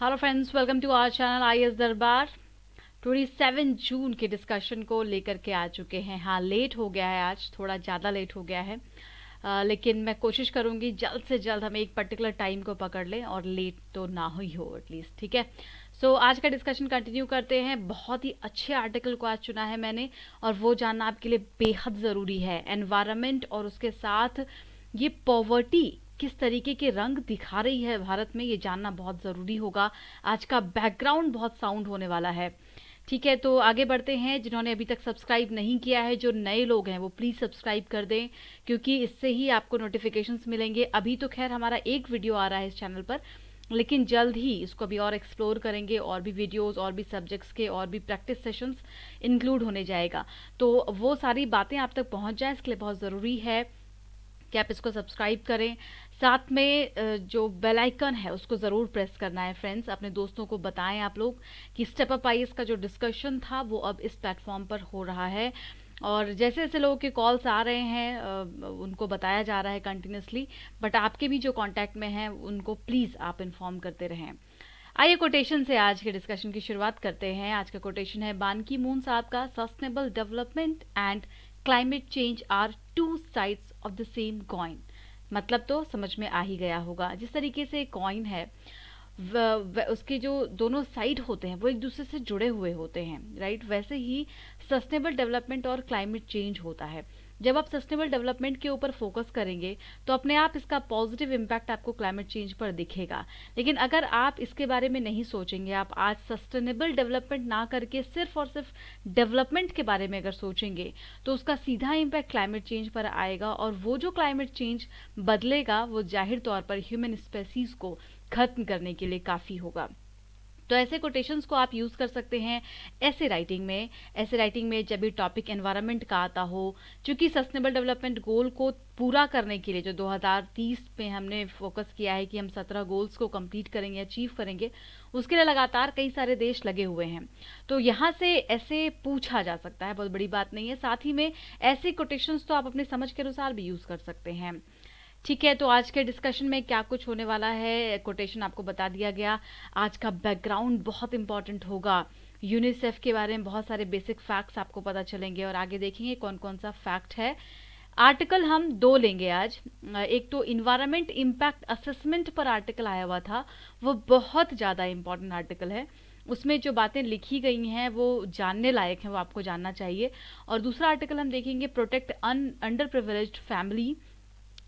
Hello friends, welcome to our channel IAS Darbar. 27 जून के discussion को लेकर के आ चुके हैं। हाँ, लेट हो गया है, आज थोड़ा ज़्यादा लेट हो गया है। लेकिन मैं कोशिश करूँगी जल्द से जल्द हम एक पर्टिकुलर टाइम को पकड़ लें और लेट तो ना ही हो एटलीस्ट, ठीक है। सो आज का डिस्कशन कंटिन्यू करते हैं। बहुत ही अच्छे आर्टिकल को आज चुना है मैंने और वो जानना आपके लिए बेहद ज़रूरी है। एनवायरनमेंट और उसके साथ ये पॉवर्टी किस तरीके के रंग दिखा रही है भारत में, ये जानना बहुत ज़रूरी होगा। आज का बैकग्राउंड बहुत साउंड होने वाला है, ठीक है। तो आगे बढ़ते हैं। जिन्होंने अभी तक सब्सक्राइब नहीं किया है, जो नए लोग हैं, वो प्लीज़ सब्सक्राइब कर दें, क्योंकि इससे ही आपको नोटिफिकेशंस मिलेंगे। अभी तो खैर हमारा एक वीडियो आ रहा है इस चैनल पर, लेकिन जल्द ही इसको अभी और एक्सप्लोर करेंगे, और भी वीडियोस और भी सब्जेक्ट्स के और भी प्रैक्टिस सेशंस इंक्लूड होने जाएगा। तो वो सारी बातें आप तक पहुंच जाए, इसके लिए बहुत ज़रूरी है कि आप इसको सब्सक्राइब करें। साथ में जो बेल आइकन है उसको ज़रूर प्रेस करना है फ्रेंड्स। अपने दोस्तों को बताएं आप लोग कि स्टेप अप आईएएस का जो डिस्कशन था वो अब इस प्लेटफॉर्म पर हो रहा है, और जैसे जैसे लोगों के कॉल्स आ रहे हैं उनको बताया जा रहा है कंटिन्यूसली। बट आपके भी जो कांटेक्ट में हैं उनको प्लीज़ आप इन्फॉर्म करते रहें। आइए कोटेशन से आज के डिस्कशन की शुरुआत करते हैं। आज का कोटेशन है बान की मून साहब का, sustainable development and climate change are two sides of the same coin. मतलब तो समझ में आ ही गया होगा। जिस तरीके से कॉइन है उसके जो दोनों साइड होते हैं वो एक दूसरे से जुड़े हुए होते हैं, राइट। वैसे ही सस्टेनेबल डेवलपमेंट और क्लाइमेट चेंज होता है। जब आप सस्टेनेबल डेवलपमेंट के ऊपर फोकस करेंगे तो अपने आप इसका पॉजिटिव इम्पैक्ट आपको क्लाइमेट चेंज पर दिखेगा। लेकिन अगर आप इसके बारे में नहीं सोचेंगे, आप आज सस्टेनेबल डेवलपमेंट ना करके सिर्फ और सिर्फ डेवलपमेंट के बारे में अगर सोचेंगे, तो उसका सीधा इम्पैक्ट क्लाइमेट चेंज पर आएगा, और वो जो क्लाइमेट चेंज बदलेगा वो जाहिर तौर पर ह्यूमन स्पेसीज को खत्म करने के लिए काफ़ी होगा। तो ऐसे कोटेशंस को आप यूज़ कर सकते हैं ऐसे राइटिंग में। ऐसे राइटिंग में जब भी टॉपिक एनवायरनमेंट का आता हो, क्योंकि सस्टेनेबल डेवलपमेंट गोल को पूरा करने के लिए जो 2030 में हमने फोकस किया है कि हम 17 गोल्स को कंप्लीट करेंगे, अचीव करेंगे, उसके लिए लगातार कई सारे देश लगे हुए हैं। तो यहाँ से ऐसे पूछा जा सकता है, बहुत बड़ी बात नहीं है। साथ ही में ऐसे कोटेशंस तो आप अपने समझ के अनुसार भी यूज़ कर सकते हैं, ठीक है। तो आज के डिस्कशन में क्या कुछ होने वाला है, कोटेशन आपको बता दिया गया। आज का बैकग्राउंड बहुत इंपॉर्टेंट होगा। यूनिसेफ के बारे में बहुत सारे बेसिक फैक्ट्स आपको पता चलेंगे, और आगे देखेंगे कौन कौन सा फैक्ट है। आर्टिकल हम दो लेंगे आज। एक तो इन्वायरमेंट इम्पैक्ट असेसमेंट पर आर्टिकल आया हुआ था, वो बहुत ज़्यादा इंपॉर्टेंट आर्टिकल है। उसमें जो बातें लिखी गई हैं वो जानने लायक हैं, वो आपको जानना चाहिए। और दूसरा आर्टिकल हम देखेंगे प्रोटेक्ट अंडर प्रिविलेज्ड फैमिली।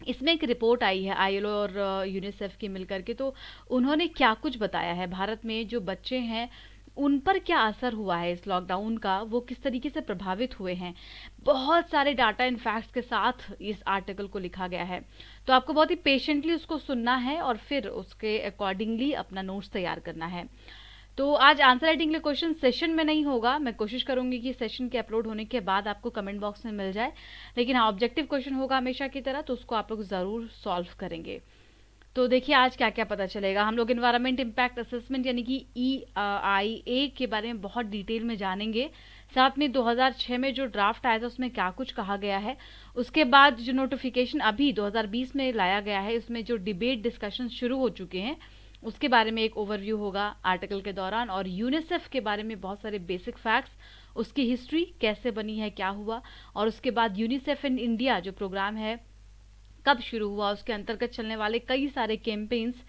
इसमें एक रिपोर्ट आई है आईएलओ और यूनिसेफ की मिलकर के, तो उन्होंने क्या कुछ बताया है भारत में जो बच्चे हैं उन पर क्या असर हुआ है इस लॉकडाउन का, वो किस तरीके से प्रभावित हुए हैं। बहुत सारे डाटा एंड फैक्ट्स के साथ इस आर्टिकल को लिखा गया है। तो आपको बहुत ही पेशेंटली उसको सुनना है और फिर उसके अकॉर्डिंगली अपना नोट्स तैयार करना है। तो आज आंसर राइटिंग के लिए क्वेश्चन सेशन में नहीं होगा। मैं कोशिश करूंगी कि सेशन के अपलोड होने के बाद आपको कमेंट बॉक्स में मिल जाए, लेकिन हाँ, ऑब्जेक्टिव क्वेश्चन होगा हमेशा की तरह, तो उसको आप लोग ज़रूर सॉल्व करेंगे। तो देखिए आज क्या क्या पता चलेगा। हम लोग इन्वायरमेंट इम्पैक्ट असेसमेंट यानी कि EIA के बारे में बहुत डिटेल में जानेंगे। साथ में 2006 में जो ड्राफ्ट आया था उसमें क्या कुछ कहा गया है। उसके बाद जो नोटिफिकेशन अभी 2020 में लाया गया है, उसमें जो डिबेट डिस्कशन शुरू हो चुके हैं, उसके बारे में एक ओवरव्यू होगा आर्टिकल के दौरान। और यूनिसेफ के बारे में बहुत सारे बेसिक फैक्ट्स, उसकी हिस्ट्री कैसे बनी है, क्या हुआ, और उसके बाद यूनिसेफ इन इंडिया जो प्रोग्राम है कब शुरू हुआ, उसके अंतर्गत चलने वाले कई सारे कैंपेन्स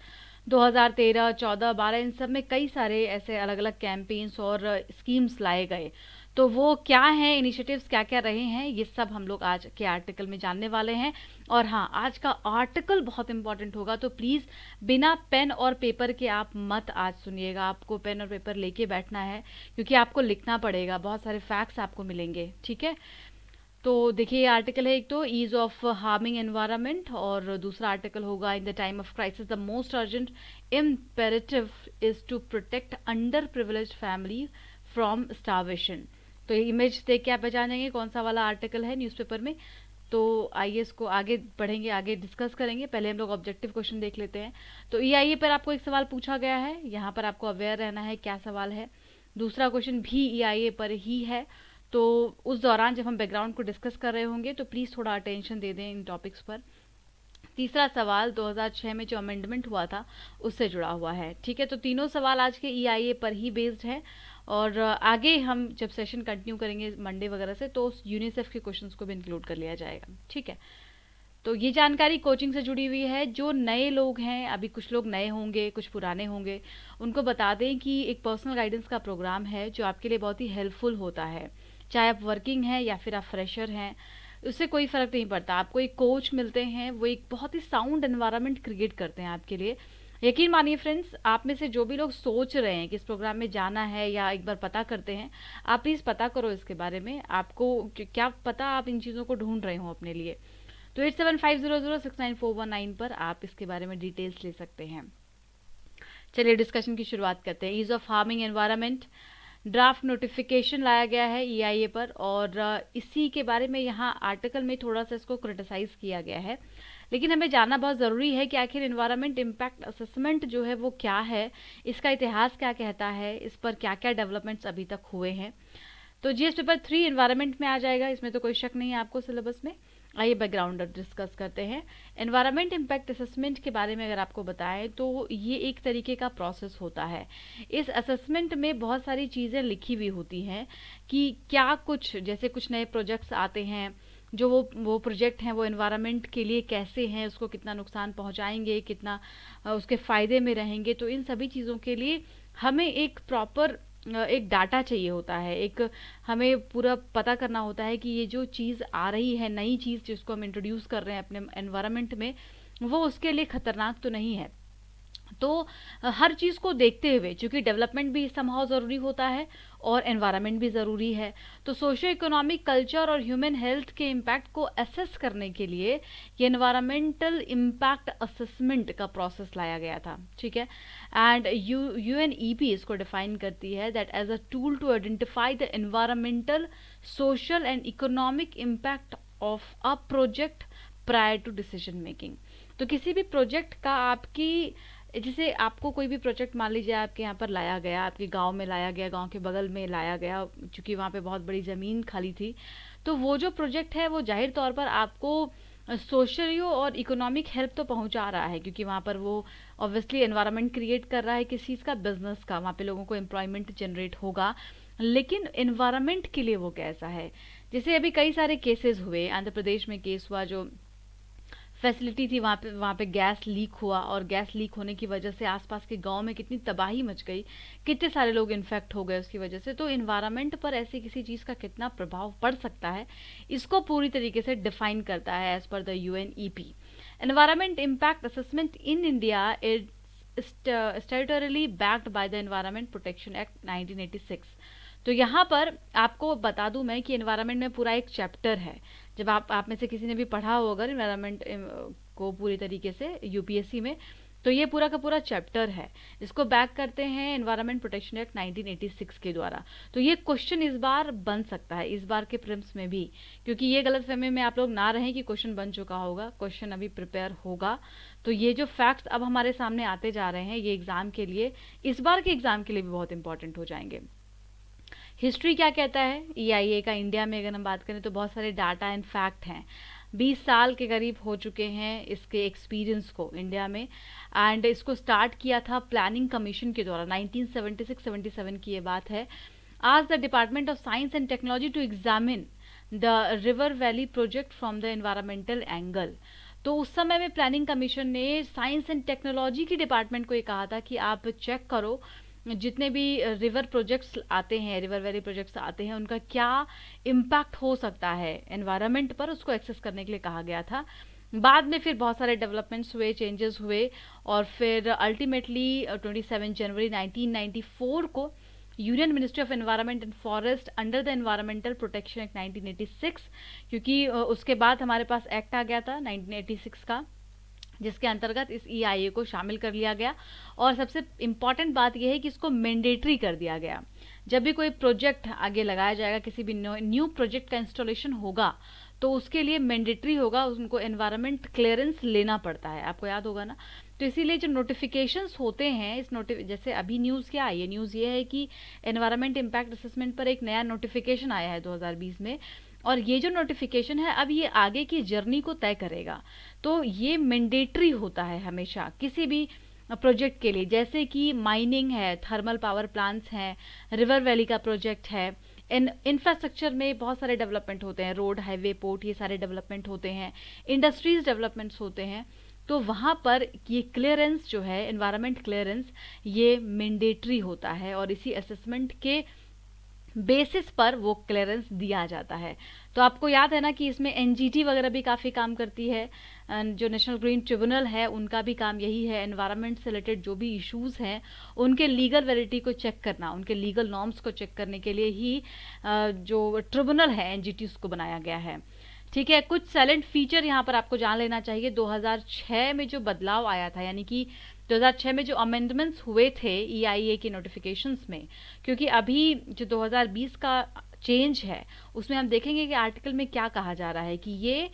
2013, 14, 12, इन सब में कई सारे ऐसे अलग अलग कैंपेन्स और स्कीम्स लाए गए। तो वो क्या हैं, इनिशिएटिव्स क्या क्या रहे हैं, ये सब हम लोग आज के आर्टिकल में जानने वाले हैं। और हाँ, आज का आर्टिकल बहुत इंपॉर्टेंट होगा, तो प्लीज़ बिना पेन और पेपर के आप मत आज सुनिएगा। आपको पेन और पेपर लेके बैठना है, क्योंकि आपको लिखना पड़ेगा, बहुत सारे फैक्ट्स आपको मिलेंगे, ठीक है। तो देखिए आर्टिकल है एक तो ईज ऑफ हार्मिंग एनवायरनमेंट, और दूसरा आर्टिकल होगा in the time of crisis the most urgent imperative is to protect underprivileged family from starvation. तो ये इमेज देख के आप पहचान जाएंगे कौन सा वाला आर्टिकल है न्यूज़पेपर में। तो आइए इसको आगे बढ़ेंगे, आगे डिस्कस करेंगे। पहले हम लोग ऑब्जेक्टिव क्वेश्चन देख लेते हैं। तो EIA पर आपको एक सवाल पूछा गया है, यहाँ पर आपको अवेयर रहना है क्या सवाल है। दूसरा क्वेश्चन भी EIA पर ही है। तो उस दौरान जब हम बैकग्राउंड को डिस्कस कर रहे होंगे तो प्लीज़ थोड़ा अटेंशन दे दें इन टॉपिक्स पर। तीसरा सवाल 2006 में जो अमेंडमेंट हुआ था उससे जुड़ा हुआ है। ठीक है, तो तीनों सवाल आज के EIA पर ही बेस्ड है, और आगे हम जब सेशन कंटिन्यू करेंगे मंडे वगैरह से तो उस यूनिसेफ के क्वेश्चंस को भी इंक्लूड कर लिया जाएगा। ठीक है, तो ये जानकारी कोचिंग से जुड़ी हुई है। जो नए लोग हैं, अभी कुछ लोग नए होंगे, कुछ पुराने होंगे, उनको बता दें कि एक पर्सनल गाइडेंस का प्रोग्राम है जो आपके लिए बहुत ही हेल्पफुल होता है। चाहे आप वर्किंग हैं या फिर आप फ्रेशर हैं, उससे कोई फ़र्क नहीं पड़ता। आपको एक कोच मिलते हैं, वो एक बहुत ही साउंड एनवायरनमेंट क्रिएट करते हैं आपके लिए। यकीन मानिए फ्रेंड्स, आप में से जो भी लोग सोच रहे हैं कि इस प्रोग्राम में जाना है या एक बार पता करते हैं, आप प्लीज़ पता करो इसके बारे में। आपको क्या पता, आप इन चीज़ों को ढूंढ रहे हो अपने लिए, तो 8750069419 पर आप इसके बारे में डिटेल्स ले सकते हैं। चलिए डिस्कशन की शुरुआत करते हैं। Ease of farming environment draft notification लाया गया है EIA पर, और इसी के बारे में यहाँ आर्टिकल में थोड़ा सा इसको क्रिटिसाइज किया गया है। लेकिन हमें जानना बहुत ज़रूरी है कि आखिर एनवायरनमेंट इम्पैक्ट असेसमेंट जो है वो क्या है, इसका इतिहास क्या कहता है, इस पर क्या क्या डेवलपमेंट्स अभी तक हुए हैं। तो GS पेपर 3 एनवायरनमेंट में आ जाएगा, इसमें तो कोई शक नहीं है आपको सिलेबस में। आइए बैकग्राउंड डिस्कस करते हैं। एनवायरनमेंट इम्पैक्ट असेसमेंट के बारे में अगर आपको बताएं तो ये एक तरीके का प्रोसेस होता है। इस असेसमेंट में बहुत सारी चीज़ें लिखी हुई होती हैं कि क्या कुछ, जैसे कुछ नए प्रोजेक्ट्स आते हैं, जो वो प्रोजेक्ट हैं वो एनवायरनमेंट के लिए कैसे हैं, उसको कितना नुकसान पहुंचाएंगे, कितना उसके फ़ायदे में रहेंगे। तो इन सभी चीज़ों के लिए हमें एक प्रॉपर एक डाटा चाहिए होता है, एक हमें पूरा पता करना होता है कि ये जो चीज़ आ रही है, नई चीज़ जिसको हम इंट्रोड्यूस कर रहे हैं अपने एनवायरनमेंट में, वो उसके लिए खतरनाक तो नहीं है। तो हर चीज़ को देखते हुए, चूंकि डेवलपमेंट भी समहाउ ज़रूरी होता है और एनवायरनमेंट भी ज़रूरी है, तो सोशियो इकोनॉमिक, कल्चर और ह्यूमन हेल्थ के इम्पैक्ट को असेस करने के लिए ये एनवायरमेंटल इम्पैक्ट असेसमेंट का प्रोसेस लाया गया था। ठीक है, एंड UNEP इसको डिफाइन करती है that as a tool to identify the environmental, social and economic impact of a project prior to decision making. तो किसी भी प्रोजेक्ट का आपकी, जैसे आपको कोई भी प्रोजेक्ट मान लीजिए आपके यहाँ पर लाया गया, आपके गांव में लाया गया, गांव के बगल में लाया गया, क्योंकि वहाँ पे बहुत बड़ी ज़मीन खाली थी, तो वो जो प्रोजेक्ट है वो जाहिर तौर पर आपको सोशली और इकोनॉमिक हेल्प तो पहुंचा रहा है, क्योंकि वहाँ पर वो ऑब्वियसली एनवायरनमेंट क्रिएट कर रहा है किस चीज़ का, बिजनेस का, वहाँ पे लोगों को एम्प्लॉयमेंट जनरेट होगा। लेकिन एनवायरनमेंट के लिए वो कैसा है, जैसे अभी कई सारे केसेस हुए, आंध्र प्रदेश में केस हुआ, जो फैसिलिटी थी वहाँ पे गैस लीक हुआ, और गैस लीक होने की वजह से आसपास के गांव में कितनी तबाही मच गई, कितने सारे लोग इन्फेक्ट हो गए उसकी वजह से। तो इन्वायरमेंट पर ऐसी किसी चीज़ का कितना प्रभाव पड़ सकता है, इसको पूरी तरीके से डिफाइन करता है as per the UNEP। Environment impact assessment in India is statutorily backed by the Environment Protection Act 1986। तो यहाँ पर आपको बता दूं मैं कि एनवायरनमेंट में पूरा एक चैप्टर है। जब आप में से किसी ने भी पढ़ा हो अगर एनवायरनमेंट को पूरी तरीके से UPSC में, तो ये पूरा का पूरा चैप्टर है, इसको बैक करते हैं एनवायरनमेंट प्रोटेक्शन एक्ट 1986 के द्वारा। तो ये क्वेश्चन इस बार बन सकता है, इस बार के प्रीलिम्स में भी, क्योंकि ये गलतफहमी में आप लोग ना रहें कि क्वेश्चन बन चुका होगा, क्वेश्चन अभी प्रिपेयर होगा। तो ये जो फैक्ट्स अब हमारे सामने आते जा रहे हैं, ये एग्जाम के लिए, इस बार के एग्जाम के लिए भी बहुत इंपॉर्टेंट हो जाएंगे। हिस्ट्री क्या कहता है EIA का, इंडिया में अगर हम बात करें तो बहुत सारे डाटा एंड फैक्ट हैं। 20 साल के करीब हो चुके हैं इसके एक्सपीरियंस को इंडिया में, एंड इसको स्टार्ट किया था प्लानिंग कमीशन के द्वारा, 1976-77 की ये बात है। आज the department of science and technology to examine the river valley project from the environmental angle. तो उस समय में प्लानिंग कमीशन ने साइंस एंड टेक्नोलॉजी की डिपार्टमेंट को ये कहा था कि आप चेक करो जितने भी रिवर प्रोजेक्ट्स आते हैं, रिवर वैली प्रोजेक्ट्स आते हैं, उनका क्या इम्पैक्ट हो सकता है एनवायरनमेंट पर, उसको एक्सेस करने के लिए कहा गया था। बाद में फिर बहुत सारे डेवलपमेंट्स हुए, चेंजेस हुए, और फिर अल्टीमेटली 27 जनवरी 1994 को union ministry of environment and forest under the environmental protection Act 1986, क्योंकि उसके बाद हमारे पास एक्ट आ गया था 1986 का, जिसके अंतर्गत इस EIA को शामिल कर लिया गया। और सबसे इम्पॉर्टेंट बात यह है कि इसको मैंडेटरी कर दिया गया। जब भी कोई प्रोजेक्ट आगे लगाया जाएगा, किसी भी न्यू प्रोजेक्ट का इंस्टॉलेशन होगा, तो उसके लिए मैंडेटरी होगा, उनको एनवायरनमेंट क्लियरेंस लेना पड़ता है, आपको याद होगा ना। तो इसीलिए जो नोटिफिकेशंस होते हैं, जैसे अभी न्यूज़ क्या आई है, न्यूज़ ये है कि एनवायरनमेंट इम्पैक्ट असेसमेंट पर एक नया नोटिफिकेशन आया है 2020 में, और ये जो नोटिफिकेशन है अब ये आगे की जर्नी को तय करेगा। तो ये मैंडेटरी होता है हमेशा किसी भी प्रोजेक्ट के लिए, जैसे कि माइनिंग है, थर्मल पावर प्लांट्स हैं, रिवर वैली का प्रोजेक्ट है, इंफ्रास्ट्रक्चर में बहुत सारे डेवलपमेंट होते हैं, रोड, हाईवे, पोर्ट, ये सारे डेवलपमेंट होते हैं, इंडस्ट्रीज डेवलपमेंट्स होते हैं। तो वहाँ पर ये क्लियरेंस जो है, एनवायरनमेंट क्लियरेंस, ये मैंडेटरी होता है और इसी असेसमेंट के बेसिस पर वो क्लियरेंस दिया जाता है। तो आपको याद है ना कि इसमें एनजीटी वगैरह भी काफ़ी काम करती है। जो नेशनल ग्रीन ट्रिब्यूनल है उनका भी काम यही है, एनवायरनमेंट से रिलेटेड जो भी इश्यूज हैं उनके लीगल वैलिडिटी को चेक करना, उनके लीगल नॉर्म्स को चेक करने के लिए ही जो ट्रिब्यूनल है एनजीटी उसको बनाया गया है। ठीक है, कुछ साइलेंट फीचर यहाँ पर आपको जान लेना चाहिए। 2006 में जो बदलाव आया था, यानी कि 2006 में जो अमेंडमेंट्स हुए थे ईआईए के नोटिफिकेशंस में, क्योंकि अभी जो 2020 का चेंज है उसमें हम देखेंगे कि आर्टिकल में क्या कहा जा रहा है कि ये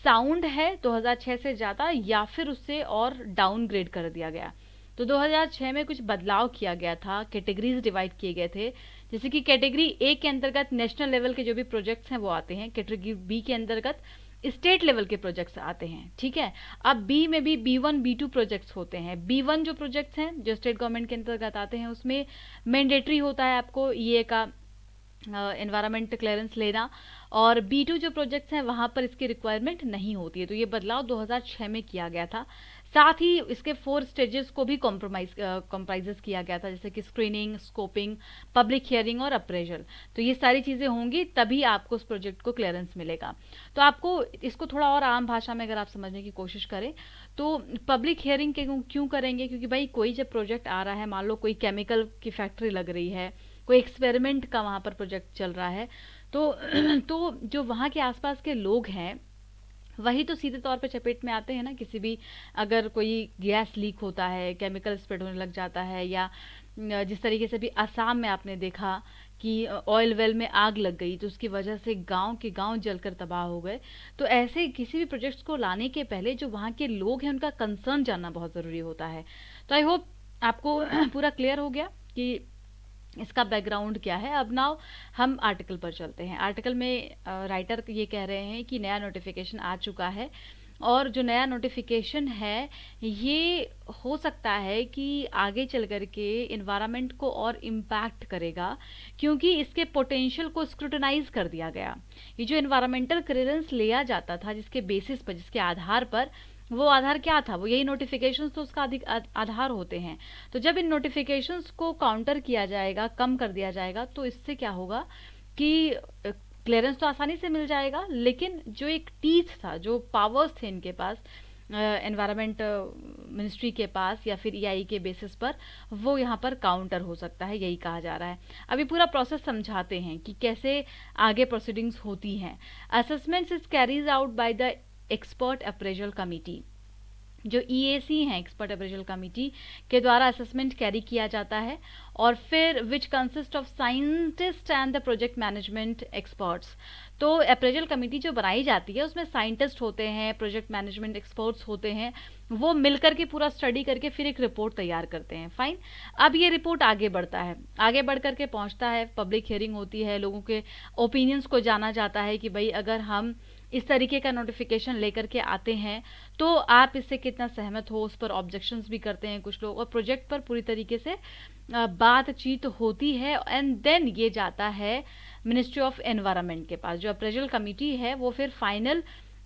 साउंड है 2006 से ज़्यादा या फिर उससे और डाउनग्रेड कर दिया गया। तो 2006 में कुछ बदलाव किया गया था, कैटेगरीज डिवाइड किए गए थे। जैसे कि कैटेगरी ए के अंतर्गत नेशनल लेवल के जो भी प्रोजेक्ट्स हैं वो आते हैं, कैटेगरी बी के अंतर्गत स्टेट लेवल के प्रोजेक्ट्स आते हैं। ठीक है, अब बी में भी B1 B2 प्रोजेक्ट्स होते हैं। B1 जो प्रोजेक्ट्स हैं जो स्टेट गवर्नमेंट के अंतर्गत आते हैं उसमें मैंडेटरी होता है आपको ये का एनवायरमेंट क्लियरेंस लेना, और B2 जो प्रोजेक्ट्स हैं वहाँ पर इसकी रिक्वायरमेंट नहीं होती है। तो ये बदलाव 2006 में किया गया था। साथ ही इसके 4 स्टेजेस को भी कॉम्प्राइजेस किया गया था, जैसे कि स्क्रीनिंग, स्कोपिंग, पब्लिक हियरिंग और अप्रेजल। तो ये सारी चीज़ें होंगी तभी आपको उस प्रोजेक्ट को क्लियरेंस मिलेगा। तो आपको इसको थोड़ा और आम भाषा में अगर आप समझने की कोशिश करें तो पब्लिक हियरिंग क्यों करेंगे, क्योंकि भाई कोई जब प्रोजेक्ट आ रहा है, मान लो कोई केमिकल की फैक्ट्री लग रही है, कोई एक्सपेरिमेंट का वहाँ पर प्रोजेक्ट चल रहा है, तो तो जो वहाँ के आसपास के लोग हैं वही तो सीधे तौर पे चपेट में आते हैं ना। किसी भी अगर कोई गैस लीक होता है, केमिकल स्प्रेड होने लग जाता है, या जिस तरीके से भी असम में आपने देखा कि ऑयल वेल में आग लग गई तो उसकी वजह से गांव के गांव जलकर तबाह हो गए। तो ऐसे किसी भी प्रोजेक्ट्स को लाने के पहले जो वहाँ के लोग हैं उनका कंसर्न जानना बहुत ज़रूरी होता है। तो आई होप आपको पूरा क्लियर हो गया कि इसका बैकग्राउंड क्या है। अब नाउ हम आर्टिकल पर चलते हैं। आर्टिकल में राइटर ये कह रहे हैं कि नया नोटिफिकेशन आ चुका है, और जो नया नोटिफिकेशन है ये हो सकता है कि आगे चल कर के इन्वायरमेंट को और इम्पैक्ट करेगा, क्योंकि इसके पोटेंशियल को स्क्रूटनाइज कर दिया गया। ये जो इन्वायरमेंटल क्लियरेंस लिया जाता था जिसके बेसिस पर, जिसके आधार पर, वो आधार क्या था, वो यही नोटिफिकेशंस तो उसका अधिक आधार होते हैं। तो जब इन नोटिफिकेशंस को काउंटर किया जाएगा, कम कर दिया जाएगा, तो इससे क्या होगा कि क्लियरेंस तो आसानी से मिल जाएगा, लेकिन जो एक टीथ था, जो पावर्स थे इनके पास, एनवायरनमेंट मिनिस्ट्री के पास या फिर ईआई के बेसिस पर, वो यहाँ पर काउंटर हो सकता है, यही कहा जा रहा है। अभी पूरा प्रोसेस समझाते हैं कि कैसे आगे प्रोसीडिंग्स होती हैं। Assessments is carries out by the expert appraisal committee. जो ईएसी हैं, एक्सपर्ट अप्रेजल कमिटी के द्वारा असेसमेंट कैरी किया जाता है, और फिर which consist of scientist and the project management experts. तो अप्रेजल कमेटी जो बनाई जाती है उसमें साइंटिस्ट होते हैं, प्रोजेक्ट मैनेजमेंट एक्सपर्ट्स होते हैं, वो मिलकर के पूरा स्टडी करके फिर एक रिपोर्ट तैयार करते हैं। फाइन, अब ये रिपोर्ट आगे बढ़ता है, आगे बढ़ करके पहुंचता है, पब्लिक हियरिंग होती है, लोगों के ओपिनियंस को जाना जाता है कि भाई अगर हम इस तरीके का नोटिफिकेशन लेकर के आते हैं तो आप इससे कितना सहमत हो। उस पर ऑब्जेक्शंस भी करते हैं कुछ लोग, और प्रोजेक्ट पर पूरी तरीके से बातचीत होती है, एंड देन ये जाता है मिनिस्ट्री ऑफ एनवायरनमेंट के पास। जो अप्रेजल कमेटी है वो फिर फाइनल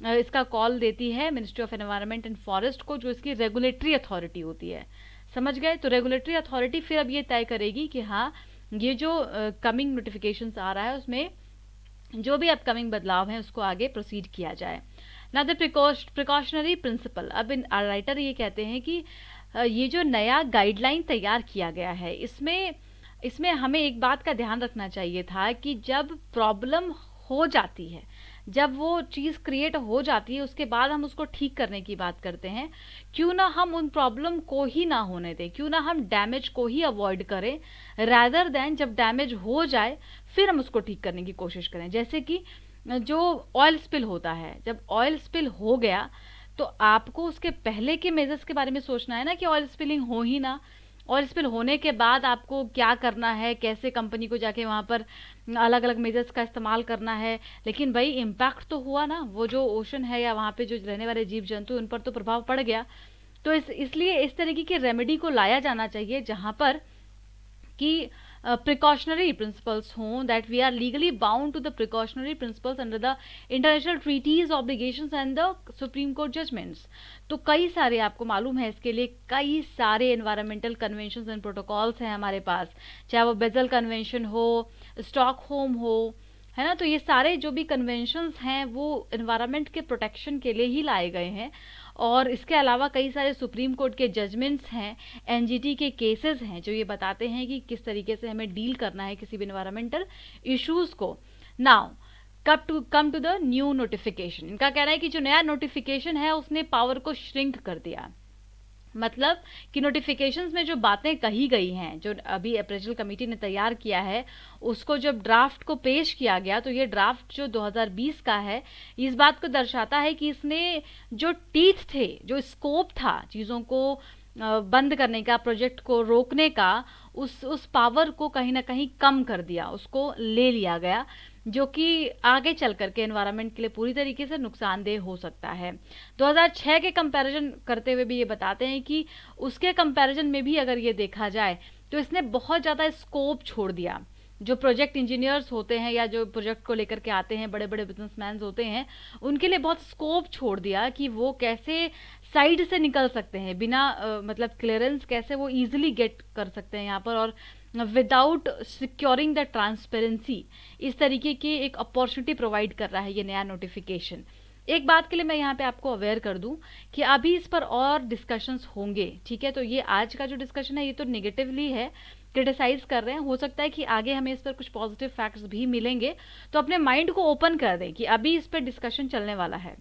इसका कॉल देती है ministry of environment and forest को, जो इसकी रेगुलेटरी अथॉरिटी होती है। समझ गए? तो रेगुलेटरी अथॉरिटी फिर अब ये तय करेगी कि हाँ, ये जो कमिंग नोटिफिकेशंस आ रहा है उसमें जो भी अपकमिंग बदलाव हैं उसको आगे प्रोसीड किया जाए। ना द प्रिकॉशनरी प्रिंसिपल। अब इन राइटर ये कहते हैं कि ये जो नया गाइडलाइन तैयार किया गया है इसमें हमें एक बात का ध्यान रखना चाहिए था कि जब प्रॉब्लम हो जाती है, जब वो चीज़ क्रिएट हो जाती है, उसके बाद हम उसको ठीक करने की बात करते हैं। क्यों ना हम उन प्रॉब्लम को ही ना होने दें, क्यों ना हम डैमेज को ही अवॉइड करें, रैदर देन जब डैमेज हो जाए फिर हम उसको ठीक करने की कोशिश करें। जैसे कि जो ऑयल स्पिल होता है, जब ऑयल स्पिल हो गया तो आपको उसके पहले के मेजर्स के बारे में सोचना है ना कि ऑयल स्पिलिंग हो ही ना। और स्पिल होने के बाद आपको क्या करना है, कैसे कंपनी को जाके वहाँ पर अलग अलग मेजर्स का इस्तेमाल करना है। लेकिन भाई इम्पैक्ट तो हुआ ना, वो जो ओशन है या वहाँ पे जो रहने वाले जीव जंतु उन पर तो प्रभाव पड़ गया। तो इसलिए इस तरीके की रेमेडी को लाया जाना चाहिए जहाँ पर कि प्रिकॉशनरी प्रिंसिपल्स हों, that we are legally bound to the precautionary principles under the international treaties, obligations and the Supreme Court judgments. तो कई सारे, आपको मालूम है, इसके लिए कई सारे एनवायरमेंटल कन्वेंशंस एंड प्रोटोकॉल्स हैं हमारे पास, चाहे वो बेजल कन्वेंशन हो, स्टॉकहोम हो, है ना। तो ये सारे जो भी कन्वेंशंस हैं वो एनवायरनमेंट के प्रोटेक्शन के लिए ही लाए गए हैं। और इसके अलावा कई सारे सुप्रीम कोर्ट के जजमेंट्स हैं, एनजीटी के केसेस हैं जो ये बताते हैं कि किस तरीके से हमें डील करना है किसी भी एनवायरमेंटल इश्यूज को। Now come to the new notification. इनका कहना है कि जो नया नोटिफिकेशन है उसने पावर को श्रिंक कर दिया। मतलब कि नोटिफिकेशंस में जो बातें कही गई हैं, जो अभी अप्रेजल कमेटी ने तैयार किया है, उसको जब ड्राफ्ट को पेश किया गया तो ये ड्राफ्ट जो 2020 का है, इस बात को दर्शाता है कि इसने जो टीथ थे, जो स्कोप था चीज़ों को बंद करने का, प्रोजेक्ट को रोकने का, उस पावर को कहीं ना कहीं कम कर दिया, उसको ले लिया गया, जो कि आगे चल करके एनवायरनमेंट के लिए पूरी तरीके से नुकसानदेह हो सकता है। 2006 के कंपैरिजन करते हुए भी ये बताते हैं कि उसके कंपैरिजन में भी अगर ये देखा जाए तो इसने बहुत ज़्यादा स्कोप छोड़ दिया। जो प्रोजेक्ट इंजीनियर्स होते हैं या जो प्रोजेक्ट को लेकर के आते हैं, बड़े बड़े बिजनेसमैन होते हैं, उनके लिए बहुत स्कोप छोड़ दिया कि वो कैसे साइड से निकल सकते हैं बिना मतलब क्लियरेंस, कैसे वो इजीली गेट कर सकते हैं यहाँ पर, और विदाउट सिक्योरिंग द ट्रांसपेरेंसी। इस तरीके की एक अपॉर्चुनिटी प्रोवाइड कर रहा है ये नया नोटिफिकेशन। एक बात के लिए मैं यहाँ पे आपको अवेयर कर दूं कि अभी इस पर और डिस्कशंस होंगे, ठीक है। तो ये आज का जो डिस्कशन है ये तो नेगेटिवली है, क्रिटिसाइज कर रहे हैं। हो सकता है कि आगे हमें इस पर कुछ पॉजिटिव फैक्ट्स भी मिलेंगे, तो अपने माइंड को ओपन कर दें कि अभी इस पर डिस्कशन चलने वाला है,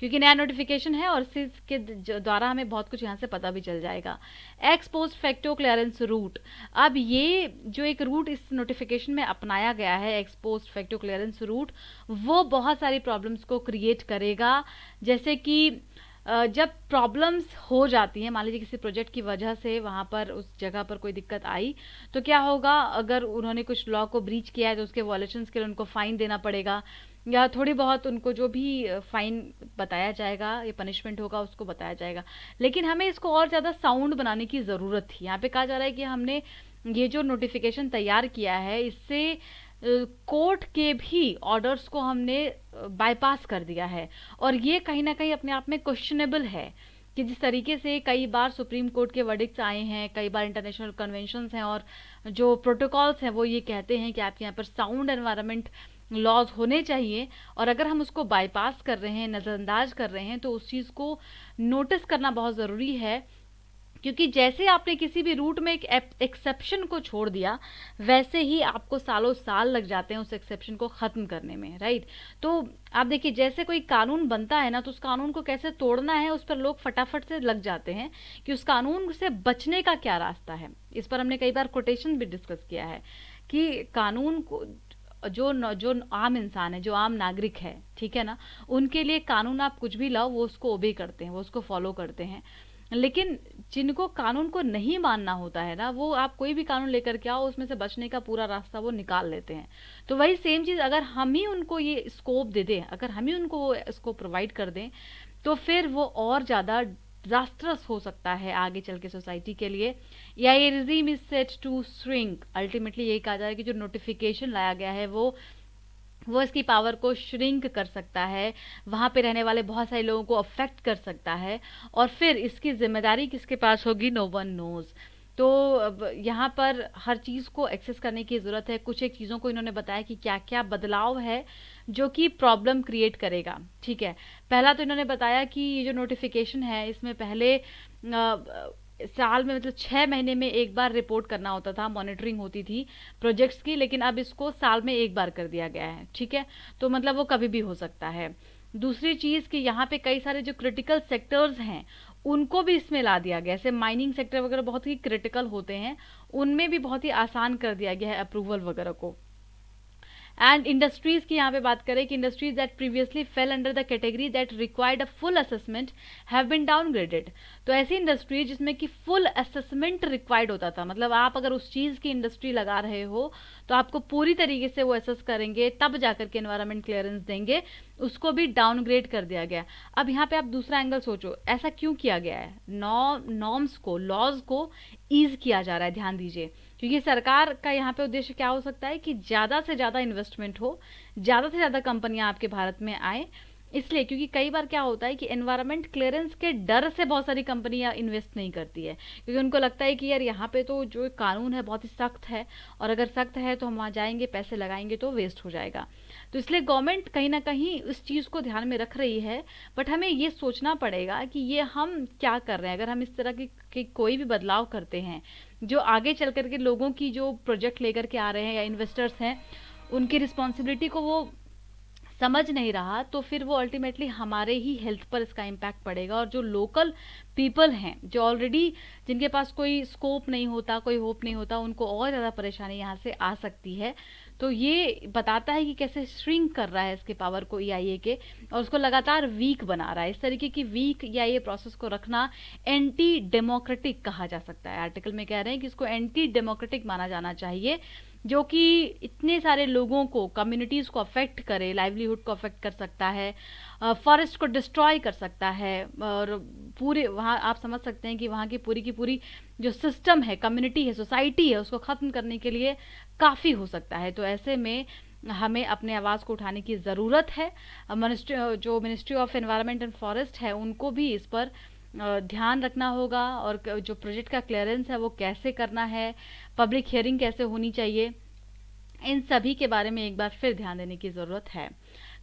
क्योंकि नया नोटिफिकेशन है और इसके द्वारा हमें बहुत कुछ यहाँ से पता भी चल जाएगा। Ex post facto clearance route, अब ये जो एक रूट इस नोटिफिकेशन में अपनाया गया है, ex post facto clearance route, वो बहुत सारी प्रॉब्लम्स को क्रिएट करेगा। जैसे कि जब प्रॉब्लम्स हो जाती हैं, मान लीजिए किसी प्रोजेक्ट की वजह से वहाँ पर उस जगह पर कोई दिक्कत आई, तो क्या होगा, अगर उन्होंने कुछ लॉ को ब्रीच किया है तो उसके वॉलेशंस के लिए उनको फाइन देना पड़ेगा, या थोड़ी बहुत उनको जो भी फाइन बताया जाएगा या पनिशमेंट होगा उसको बताया जाएगा। लेकिन हमें इसको और ज़्यादा साउंड बनाने की ज़रूरत थी। यहाँ पे कहा जा रहा है कि हमने ये जो नोटिफिकेशन तैयार किया है, इससे कोर्ट के भी ऑर्डर्स को हमने बाईपास कर दिया है, और ये कहीं ना कहीं अपने आप में क्वेश्चनेबल है कि जिस तरीके से कई बार सुप्रीम कोर्ट के वर्डिक्ट्स आए हैं, कई बार इंटरनेशनल कन्वेंशंस हैं और जो प्रोटोकॉल्स हैं वो ये कहते हैं कि आपके यहाँ पर साउंड एनवायरनमेंट लॉज होने चाहिए, और अगर हम उसको बाईपास कर रहे हैं, नज़रअंदाज कर रहे हैं, तो उस चीज़ को नोटिस करना बहुत ज़रूरी है। क्योंकि जैसे आपने किसी भी रूट में एक एक्सेप्शन को छोड़ दिया, वैसे ही आपको सालों साल लग जाते हैं उस एक्सेप्शन को ख़त्म करने में, राइट। तो आप देखिए, जैसे कोई कानून बनता है ना, तो उस कानून को कैसे तोड़ना है उस पर लोग फटाफट से लग जाते हैं कि उस कानून से बचने का क्या रास्ता है। इस पर हमने कई बार कोटेशन भी डिस्कस किया है कि कानून को जो आम इंसान है, जो आम नागरिक है, ठीक है ना, उनके लिए कानून आप कुछ भी लाओ वो उसको ओबे करते हैं, वो उसको फॉलो करते हैं। लेकिन जिनको कानून को नहीं मानना होता है ना, वो आप कोई भी कानून लेकर के आओ, उसमें से बचने का पूरा रास्ता वो निकाल लेते हैं। तो वही सेम चीज़ अगर हम ही उनको ये स्कोप दे दें, अगर हम ही उनको वो स्कोप प्रोवाइड कर दें, तो फिर वो और ज़्यादा डिजास्टरस हो सकता है आगे चल के सोसाइटी के लिए। या ये regime is set to shrink, ultimately यही कहा जा रहा है कि जो नोटिफिकेशन लाया गया है वो इसकी पावर को श्रिंक कर सकता है, वहाँ पे रहने वाले बहुत सारे लोगों को अफेक्ट कर सकता है, और फिर इसकी जिम्मेदारी किसके पास होगी, नो वन नोज। तो अब यहाँ पर हर चीज़ को एक्सेस करने की ज़रूरत है। कुछ एक चीज़ों को इन्होंने बताया कि क्या क्या बदलाव है जो कि प्रॉब्लम क्रिएट करेगा, ठीक है। पहला तो इन्होंने बताया कि ये जो नोटिफिकेशन है इसमें पहले साल में मतलब 6 महीने में एक बार रिपोर्ट करना होता था, मॉनिटरिंग होती थी प्रोजेक्ट्स की, लेकिन अब इसको साल में एक बार कर दिया गया है, ठीक है। तो मतलब वो कभी भी हो सकता है। दूसरी चीज़ कि यहाँ पे कई सारे जो क्रिटिकल सेक्टर्स हैं उनको भी इसमें ला दिया गया, जैसे माइनिंग सेक्टर वगैरह बहुत ही क्रिटिकल होते हैं, उनमें भी बहुत ही आसान कर दिया गया है अप्रूवल वगैरह को। एंड इंडस्ट्रीज की यहाँ पे बात करें कि industries that previously fell under the category that required a full assessment have been downgraded. तो ऐसी इंडस्ट्री जिसमें कि फुल असेसमेंट रिक्वायर्ड होता था, मतलब आप अगर उस चीज़ की इंडस्ट्री लगा रहे हो तो आपको पूरी तरीके से वो असेस करेंगे तब जाकर के एनवायरमेंट क्लियरेंस देंगे, उसको भी डाउनग्रेड कर दिया गया। अब यहाँ पे आप दूसरा एंगल सोचो, ऐसा क्यों किया गया है? नॉर्म्स को, लॉज को ईज किया जा रहा है, ध्यान दीजिए, क्योंकि सरकार का यहाँ पे उद्देश्य क्या हो सकता है कि ज़्यादा से ज़्यादा इन्वेस्टमेंट हो, ज़्यादा से ज़्यादा कंपनियां आपके भारत में आए। इसलिए क्योंकि कई बार क्या होता है कि एनवायरमेंट क्लियरेंस के डर से बहुत सारी कंपनियां इन्वेस्ट नहीं करती है, क्योंकि उनको लगता है कि यार यहाँ पे तो जो कानून है बहुत ही सख्त है, और अगर सख्त है तो हम वहाँ जाएंगे, पैसे लगाएंगे तो वेस्ट हो जाएगा। तो इसलिए गवर्नमेंट कहीं ना कहीं इस चीज़ को ध्यान में रख रही है, बट हमें ये सोचना पड़ेगा कि ये हम क्या कर रहे हैं। अगर हम इस तरह की कोई भी बदलाव करते हैं जो आगे चल करके लोगों की जो प्रोजेक्ट लेकर के आ रहे हैं या इन्वेस्टर्स हैं उनकी रिस्पॉन्सिबिलिटी को वो समझ नहीं रहा, तो फिर वो अल्टीमेटली हमारे ही हेल्थ पर इसका इम्पैक्ट पड़ेगा। और जो लोकल पीपल हैं, जो ऑलरेडी जिनके पास कोई स्कोप नहीं होता, कोई होप नहीं होता, उनको और ज़्यादा परेशानी यहाँ से आ सकती है। तो ये बताता है कि कैसे श्रिंक कर रहा है इसके पावर को ईआईए के, और उसको लगातार वीक बना रहा है। इस तरीके की वीक ईआईए प्रोसेस को रखना एंटी डेमोक्रेटिक कहा जा सकता है। आर्टिकल में कह रहे हैं कि इसको एंटी डेमोक्रेटिक माना जाना चाहिए, जो कि इतने सारे लोगों को, कम्युनिटीज़ को अफेक्ट करे, लाइवलीहुड को अफेक्ट कर सकता है, फॉरेस्ट को डिस्ट्रॉय कर सकता है, और पूरे वहाँ आप समझ सकते हैं कि वहाँ की पूरी जो सिस्टम है, कम्युनिटी है, सोसाइटी है, उसको ख़त्म करने के लिए काफ़ी हो सकता है। तो ऐसे में हमें अपने आवाज़ को उठाने की ज़रूरत है। Ministry of environment and forest है, उनको भी इस पर ध्यान रखना होगा, और जो प्रोजेक्ट का क्लियरेंस है वो कैसे करना है, पब्लिक हियरिंग कैसे होनी चाहिए, इन सभी के बारे में एक बार फिर ध्यान देने की ज़रूरत है।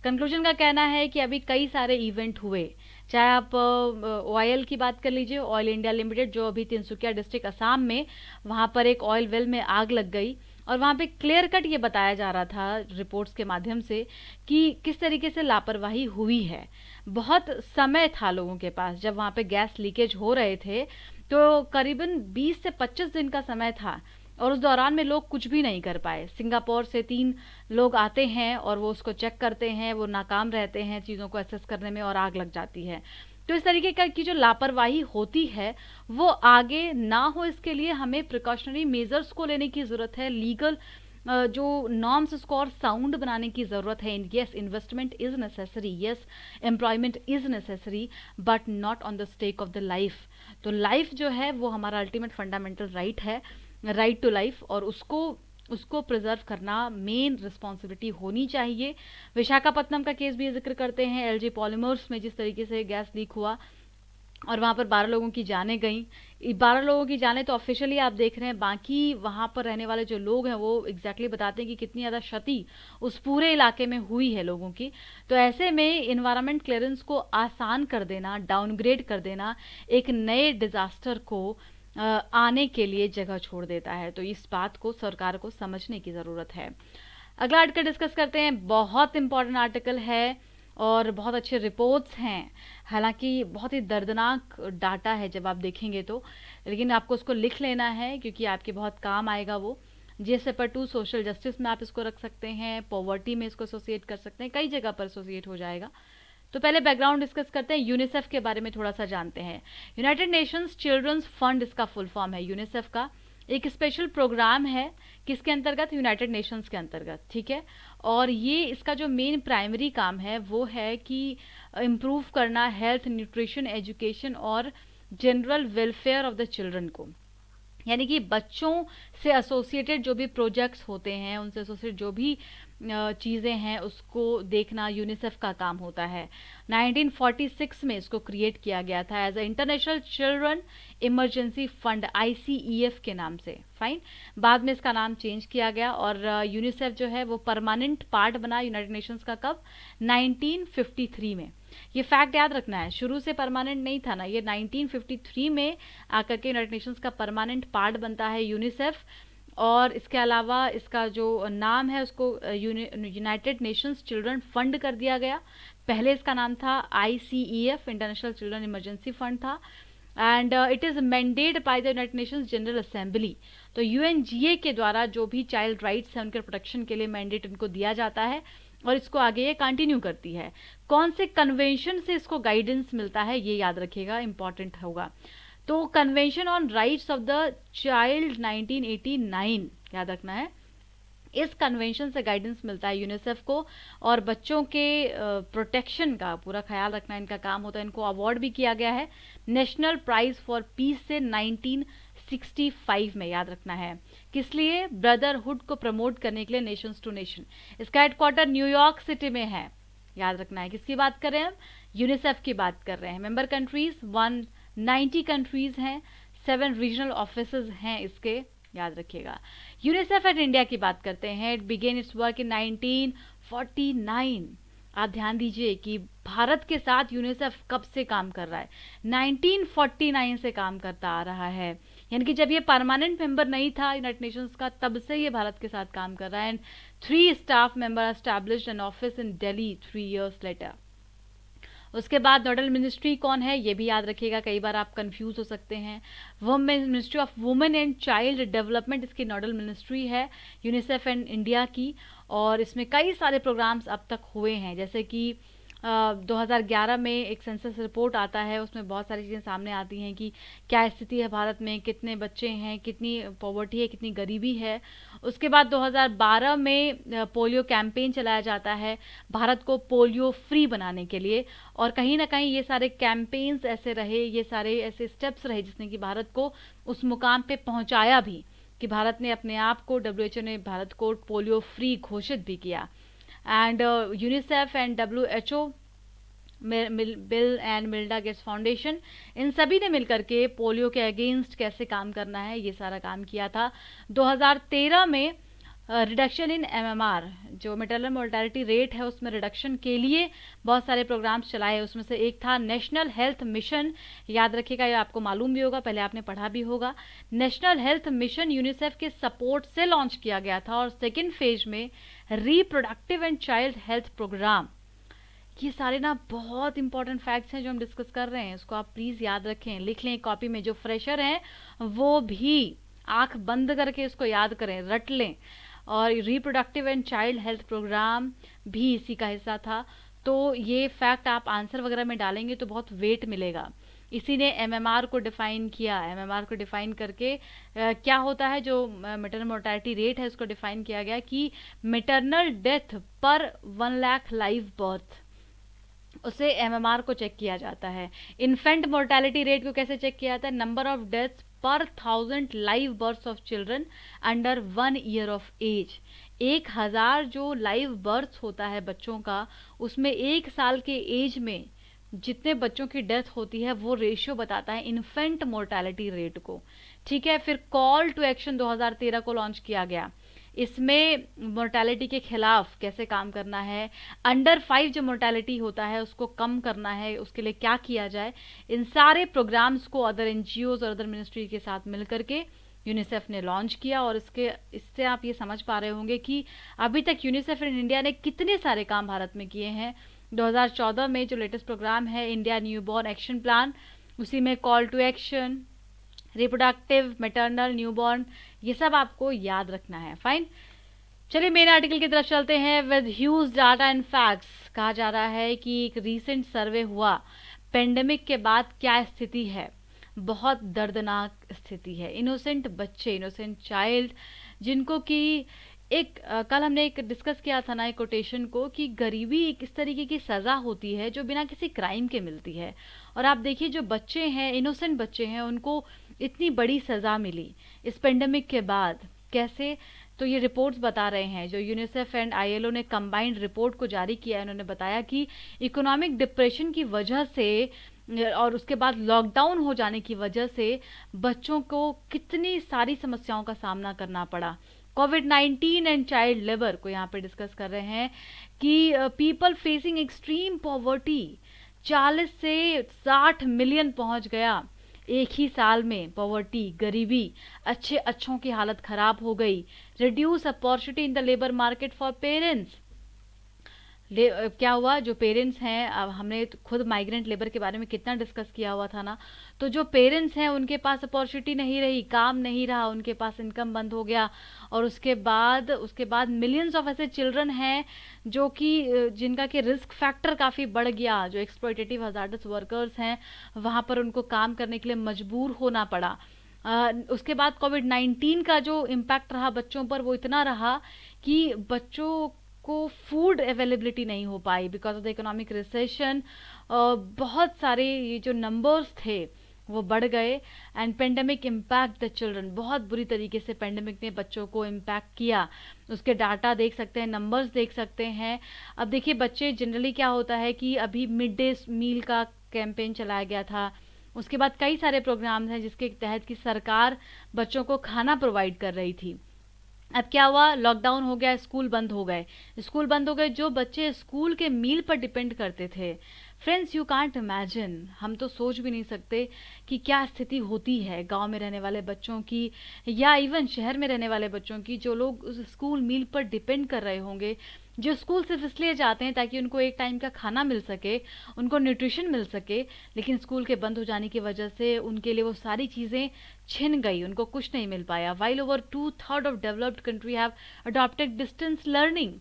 कंक्लूजन का कहना है कि अभी कई सारे इवेंट हुए, चाहे आप ऑयल की बात कर लीजिए, ऑयल इंडिया लिमिटेड जो अभी तिनसुकिया डिस्ट्रिक्ट असम में, वहाँ पर एक ऑयल वेल में आग लग गई, और वहाँ पे क्लियर कट ये बताया जा रहा था रिपोर्ट्स के माध्यम से कि किस तरीके से लापरवाही हुई है। बहुत समय था लोगों के पास, जब वहाँ पे गैस लीकेज हो रहे थे तो करीबन 20 से 25 दिन का समय था, और उस दौरान में लोग कुछ भी नहीं कर पाए। सिंगापुर से 3 लोग आते हैं और वो उसको चेक करते हैं, वो नाकाम रहते हैं चीज़ों को एसेस करने में, और आग लग जाती है। तो इस तरीके का की जो लापरवाही होती है वो आगे ना हो, इसके लिए हमें प्रिकॉशनरी मेजर्स को लेने की ज़रूरत है, लीगल जो नॉर्म्स उसको और साउंड बनाने की ज़रूरत है। Yes, investment is necessary, yes, employment is necessary, but not on the stake of the life. तो लाइफ जो है वो हमारा अल्टीमेट फंडामेंटल राइट है, राइट टू लाइफ, और उसको प्रिजर्व करना मेन रिस्पॉन्सिबिलिटी होनी चाहिए। विशाखापत्तनम का केस भी जिक्र करते हैं, एलजी पॉलीमर्स में जिस तरीके से गैस लीक हुआ और वहाँ पर 12 लोगों की जानें गई। 12 लोगों की जानें तो ऑफिशियली आप देख रहे हैं, बाकी वहाँ पर रहने वाले जो लोग हैं वो एग्जैक्टली बताते हैं कि कितनी ज़्यादा क्षति उस पूरे इलाके में हुई है लोगों की। तो ऐसे में इन्वायरमेंट क्लियरेंस को आसान कर देना, डाउनग्रेड कर देना, एक नए डिज़ास्टर को आने के लिए जगह छोड़ देता है। तो इस बात को सरकार को समझने की ज़रूरत है। अगला आर्टिकल डिस्कस करते हैं, बहुत इंपॉर्टेंट आर्टिकल है और बहुत अच्छे रिपोर्ट्स हैं। हालांकि बहुत ही दर्दनाक डाटा है जब आप देखेंगे तो, लेकिन आपको उसको लिख लेना है क्योंकि आपके बहुत काम आएगा वो। जीएस पेपर 2 सोशल जस्टिस में आप इसको रख सकते हैं, पॉवर्टी में इसको एसोसिएट कर सकते हैं, कई जगह पर एसोसिएट हो जाएगा। तो पहले बैकग्राउंड डिस्कस करते हैं, यूनिसेफ के बारे में थोड़ा सा जानते हैं। यूनाइटेड नेशंस चिल्ड्रंस फंड इसका फुल फॉर्म है। यूनिसेफ का एक स्पेशल प्रोग्राम है, किसके अंतर्गत? यूनाइटेड नेशंस के अंतर्गत, ठीक है। और ये इसका जो मेन प्राइमरी काम है वो है कि इम्प्रूव करना हेल्थ, न्यूट्रिशन, एजुकेशन और general welfare of the children को, यानी कि बच्चों से एसोसिएटेड जो भी प्रोजेक्ट्स होते हैं, उनसे एसोसिएटेड जो भी चीज़ें हैं उसको देखना यूनिसेफ का काम होता है। 1946 में इसको क्रिएट किया गया था as a international children emergency fund, ICEF के नाम से, फाइन। बाद में इसका नाम चेंज किया गया और यूनिसेफ जो है वो परमानेंट पार्ट बना यूनाइटेड नेशंस का, कब? 1953 में। ये फैक्ट याद रखना है, शुरू से परमानेंट नहीं था ना, ये 1953 में आकर के यूनाइटेड नेशंस का परमानेंट पार्ट बनता है यूनिसेफ। और इसके अलावा इसका जो नाम है उसको यूनाइटेड नेशंस चिल्ड्रन फंड कर दिया गया। पहले इसका नाम था ICEF, International children emergency Fund था। And it is mandate by the United Nations General Assembly. तो यूएनजीए के द्वारा जो भी चाइल्ड राइट्स हैं उनके प्रोटेक्शन के लिए मैंडेट उनको दिया जाता है और इसको आगे ये कंटिन्यू करती है। कौन से कन्वेंशन से इसको गाइडेंस मिलता है ये याद रखिएगा, इंपॉर्टेंट होगा। तो convention on rights of the child 1989 याद रखना है। इस कन्वेंशन से गाइडेंस मिलता है यूनिसेफ को और बच्चों के प्रोटेक्शन का पूरा ख्याल रखना इनका काम होता है। इनको अवार्ड भी किया गया है नेशनल प्राइज फॉर पीस से 1965 में, याद रखना है। किस लिए? ब्रदरहुड को प्रमोट करने के लिए नेशंस टू नेशन। इसका हेडक्वार्टर न्यूयॉर्क सिटी में है, याद रखना है। किसकी बात कर रहे हैं हम? यूनिसेफ की बात कर रहे हैं। मेंबर कंट्रीज 190 कंट्रीज हैं, 7 रीजनल ऑफिसेज हैं इसके, याद रखिएगा। यूनिसेफ एट इंडिया की बात करते हैं। It began it's work in 1949। आप ध्यान दीजिए कि भारत के साथ यूनिसेफ कब से काम कर रहा है? 1949 से काम करता आ रहा है, यानी कि जब ये परमानेंट मेंबर नहीं था यूनाइटेड नेशंस का, तब से ये भारत के साथ काम कर रहा है। And 3 staff member established an office in Delhi 3 years later. उसके बाद नोडल मिनिस्ट्री कौन है ये भी याद रखिएगा, कई बार आप कंफ्यूज हो सकते हैं। Women ministry of women and child development इसकी नोडल मिनिस्ट्री है यूनिसेफ एंड इंडिया की। और इसमें कई सारे प्रोग्राम्स अब तक हुए हैं, जैसे कि 2011 में एक सेंसस रिपोर्ट आता है, उसमें बहुत सारी चीज़ें सामने आती हैं कि क्या स्थिति है भारत में, कितने बच्चे हैं, कितनी पॉवर्टी है, कितनी गरीबी है। उसके बाद 2012 में पोलियो कैंपेन चलाया जाता है भारत को पोलियो फ्री बनाने के लिए। और कहीं ना कहीं ये सारे कैंपेन्स ऐसे रहे, ये सारे ऐसे स्टेप्स रहे जिसने कि भारत को उस मुकाम पे पहुंचाया भी कि भारत ने अपने आप को, WHO ने भारत को पोलियो फ्री घोषित भी किया। And UNICEF and WHO, Bill and Melinda Gates Foundation, इन सभी ने मिलकर के पोलियो के अगेंस्ट कैसे काम करना है ये सारा काम किया था। 2013 में रिडक्शन इन MMR, जो मेटरनल मोर्टेलिटी रेट है उसमें रिडक्शन के लिए बहुत सारे प्रोग्राम्स चलाए। उसमें से एक था नेशनल हेल्थ मिशन, याद रखिएगा, ये आपको मालूम भी होगा, पहले आपने पढ़ा भी होगा। नेशनल हेल्थ मिशन यूनिसेफ के सपोर्ट से लॉन्च किया गया था। और सेकेंड फेज में reproductive and child health programme. ये सारे ना बहुत इंपॉर्टेंट फैक्ट्स हैं जो हम डिस्कस कर रहे हैं, इसको आप प्लीज़ याद रखें, लिख लें कॉपी में। जो फ्रेशर हैं वो भी आंख बंद करके इसको याद करें, रट लें। और reproductive and child health programme भी इसी का हिस्सा था। तो ये फैक्ट आप आंसर वगैरह में डालेंगे तो बहुत वेट मिलेगा। इसी ने MMR को डिफाइन किया। MMR को डिफाइन करके क्या होता है, जो मेटरनल मोर्टेलिटी रेट है उसको डिफाइन किया गया कि मेटरनल डेथ पर 1 लाख लाइव बर्थ, उसे MMR को चेक किया जाता है। इन्फेंट मोर्टेलिटी रेट को कैसे चेक किया जाता है? नंबर ऑफ डेथ्स पर 1000 live birth of children under 1 year of age. 1000 जो लाइव बर्थ होता है बच्चों का, उसमें 1 साल के एज में जितने बच्चों की डेथ होती है वो रेशियो बताता है इन्फेंट मोर्टेलिटी रेट को। ठीक है, फिर कॉल टू एक्शन 2013 को लॉन्च किया गया। इसमें मोर्टेलिटी के खिलाफ कैसे काम करना है, अंडर 5 जो मोर्टेलिटी होता है उसको कम करना है, उसके लिए क्या किया जाए, इन सारे प्रोग्राम्स को अदर NGOs और अदर मिनिस्ट्री के साथ मिलकर के यूनिसेफ ने लॉन्च किया। और इससे आप ये समझ पा रहे होंगे कि अभी तक यूनिसेफ इन इंडिया ने कितने सारे काम भारत में किए हैं। 2014 में जो लेटेस्ट प्रोग्राम है इंडिया न्यूबॉर्न एक्शन प्लान, उसी में call to action, reproductive, maternal, newborn, ये सब आपको याद रखना है। फाइन, चलिए मेन आर्टिकल की तरफ चलते हैं। With huge data and facts, कहा जा रहा है कि एक रीसेंट सर्वे हुआ, पेंडेमिक के बाद क्या स्थिति है। बहुत दर्दनाक स्थिति है। इनोसेंट बच्चे, इनोसेंट चाइल्ड, जिनको कि एक कल हमने एक डिस्कस किया था ना एक कोटेशन को, कि गरीबी एक इस तरीके की सज़ा होती है जो बिना किसी क्राइम के मिलती है। और आप देखिए जो बच्चे हैं, इनोसेंट बच्चे हैं, उनको इतनी बड़ी सज़ा मिली इस पेंडेमिक के बाद, कैसे? तो ये रिपोर्ट्स बता रहे हैं, जो यूनिसेफ एंड ILO ने कंबाइंड रिपोर्ट को जारी किया है, उन्होंने बताया कि इकोनॉमिक डिप्रेशन की वजह से और उसके बाद लॉकडाउन हो जाने की वजह से बच्चों को कितनी सारी समस्याओं का सामना करना पड़ा। कोविड-19 एंड चाइल्ड लेबर को यहाँ पे डिस्कस कर रहे हैं कि पीपल फेसिंग एक्सट्रीम पॉवर्टी 40 से 60 मिलियन पहुंच गया एक ही साल में। पॉवर्टी, गरीबी, अच्छों की हालत खराब हो गई। Reduce opportunity in the labour market for parents, क्या हुआ, जो पेरेंट्स हैं, अब हमने तो खुद माइग्रेंट लेबर के बारे में कितना डिस्कस किया हुआ था ना, तो जो पेरेंट्स हैं उनके पास अपॉर्चुनिटी नहीं रही, काम नहीं रहा, उनके पास इनकम बंद हो गया। और उसके बाद मिलियंस ऑफ ऐसे चिल्ड्रन हैं जो कि जिनका कि रिस्क फैक्टर काफ़ी बढ़ गया, जो एक्सप्लॉयटेटिव हजार्डस वर्कर्स हैं, वहाँ पर उनको काम करने के लिए मजबूर होना पड़ा। उसके बाद कोविड-19 का जो इम्पैक्ट रहा बच्चों पर, वो इतना रहा कि बच्चों को फूड अवेलेबिलिटी नहीं हो पाई because of the economic recession. बहुत सारे ये जो नंबर्स थे वो बढ़ गए। And pandemic impact the children, बहुत बुरी तरीके से पेंडेमिक ने बच्चों को इम्पैक्ट किया। उसके डाटा देख सकते हैं, नंबर्स देख सकते हैं। अब देखिए, बच्चे जनरली क्या होता है कि अभी मिड डे मील का कैंपेन चलाया गया था, उसके बाद कई सारे प्रोग्राम्स हैं जिसके तहत कि सरकार बच्चों को खाना प्रोवाइड कर रही थी। अब क्या हुआ, लॉकडाउन हो गया, स्कूल बंद हो गए। स्कूल बंद हो गए, जो बच्चे स्कूल के मील पर डिपेंड करते थे, फ्रेंड्स यू कांट इमेजिन, हम तो सोच भी नहीं सकते कि क्या स्थिति होती है गांव में रहने वाले बच्चों की, या इवन शहर में रहने वाले बच्चों की, जो लोग उस स्कूल मील पर डिपेंड कर रहे होंगे, जो स्कूल सिर्फ इसलिए जाते हैं ताकि उनको एक टाइम का खाना मिल सके, उनको न्यूट्रिशन मिल सके। लेकिन स्कूल के बंद हो जाने की वजह से उनके लिए वो सारी चीज़ें छिन गई, उनको कुछ नहीं मिल पाया। While over 2/3 of developed country have adopted distance learning.